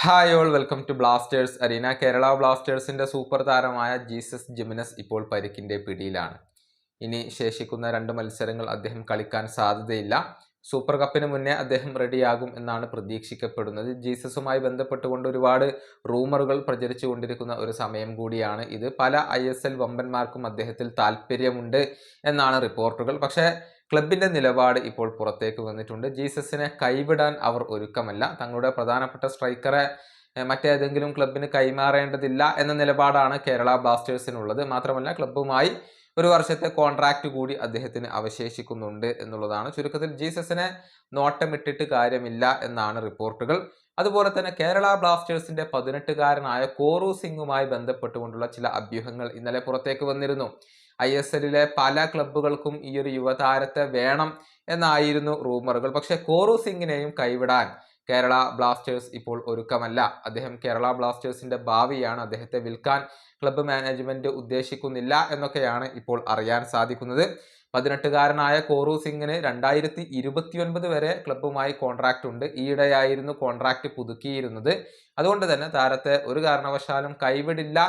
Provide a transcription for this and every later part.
Hi all welcome to Blasters arena. Kerala ബ്ലാസ്റ്റേഴ്സിന്റെ super താരമായ Jesus Jiménez ഇപ്പോൾ പരിക്കിന്റെ പിടിയിലാണ്. ഇനി ശേഷിക്കുന്ന 2 മത്സരങ്ങൾ അദ്ദേഹം കളിക്കാൻ സാധ്യതയില്ല. സൂപ്പർ കപ്പിന് മുന്നേ അദ്ദേഹം റെഡിയാകും എന്നാണ് പ്രതീക്ഷിക്കപ്പെടുന്നത്. ജീസസുമായി ബന്ധപ്പെട്ടുകൊണ്ട് ഒരുപാട് റൂമറുകൾ പ്രചരിച്ചുകൊണ്ടിരിക്കുന്ന ഒരു സമയം കൂടിയാണ് ഇത്. പല ISL വമ്പന്മാർക്കും അദ്ദേഹത്തിൽ താല്പര്യമുണ്ട് എന്നാണ് റിപ്പോർട്ടുകൾ. പക്ഷേ ക്ലബിന്റെ നിലപാട് ഇപ്പോൾ പുറത്തേക്ക് വന്നിട്ടുണ്ട്. ജീസസിനെ കൈവിടാൻ അവർ ഒരുക്കമല്ല. തങ്ങളുടെ പ്രധാനപ്പെട്ട സ്ട്രൈക്കറെ മറ്റേതെങ്കിലും ക്ലബിന് കൈമാറേണ്ടതില്ല എന്ന നിലപാടാണ് കേരള ബ്ലാസ്റ്റേഴ്സിനുള്ളത്. മാത്രമല്ല ക്ലബ്ബുമായി 1 വർഷത്തെ കോൺട്രാക്റ്റ് കൂടി അദ്ദേഹത്തിന് അവശേഷിക്കുന്നുണ്ട് എന്നുള്ളതാണ്. ചുരുക്കത്തിൽ ജീസസിനെ നോട്ടമിട്ടിട്ട് കാര്യമില്ല എന്നാണ് റിപ്പോർട്ടുകൾ. അതുപോലെ തന്നെ കേരള ബ്ലാസ്റ്റേഴ്സിന്റെ 18-കാരനായ കോറു സിംഗുമായി ബന്ധപ്പെട്ടുകൊണ്ടുള്ള ചില അഭ്യൂഹങ്ങൾ ഇന്നലെ പുറത്തേക്ക് വന്നിരുന്നു. ISLിലെ പല ക്ലബ്ബുകൾക്കും ഈ ഒരു യുവതാരത്തെ വേണം എന്നായിരുന്നു റൂമറുകൾ. പക്ഷേ കോറു സിംഗിനെയും കൈവിടാൻ കേരള ബ്ലാസ്റ്റേഴ്സ് ഇപ്പോൾ ഒരുക്കമല്ല. അദ്ദേഹം കേരള ബ്ലാസ്റ്റേഴ്സിന്റെ ഭാവിയാണ്. അദ്ദേഹത്തെ വിൽക്കാൻ ക്ലബ്ബ് മാനേജ്മെന്റ് ഉദ്ദേശിക്കുന്നില്ല എന്നൊക്കെയാണ് ഇപ്പോൾ അറിയാൻ സാധിക്കുന്നത്. 18-കാരനായ കോറു സിംഗിന് 2029 വരെ ക്ലബ്ബുമായി കോൺട്രാക്റ്റ് ഉണ്ട്. ഈയിടെയായിരുന്നു കോൺട്രാക്റ്റ് പുതുക്കിയിരുന്നത്. അതുകൊണ്ട് തന്നെ താരത്തെ ഒരു കാരണവശാലും കൈവിടില്ല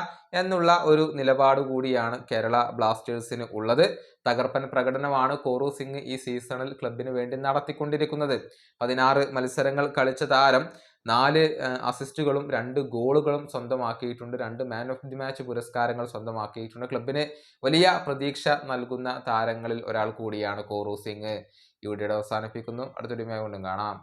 എന്നുള്ള ഒരു നിലപാട് കൂടിയാണ് കേരള ബ്ലാസ്റ്റേഴ്സിന് ഉള്ളത്. തകർപ്പൻ പ്രകടനമാണ് കോറു സിംഗ് ഈ സീസണിൽ ക്ലബിന് വേണ്ടി നടത്തിക്കൊണ്ടിരിക്കുന്നത്. 16 മത്സരങ്ങൾ കളിച്ച താരം 4 അസിസ്റ്റുകളും 2 ഗോളുകളും സ്വന്തമാക്കിയിട്ടുണ്ട്. 2 മാൻ ഓഫ് ദി മാച്ച് പുരസ്കാരങ്ങൾ സ്വന്തമാക്കിയിട്ടുണ്ട്. ക്ലബിന് വലിയ പ്രതീക്ഷ നൽകുന്ന താരങ്ങളിൽ ഒരാൾ കൂടിയാണ് കോറു സിംഗ്. ഈ വീഡിയോ അവസാനിപ്പിക്കുന്നു. അടുത്തൊരു വീഡിയോയിൽ വീണ്ടും കാണാം.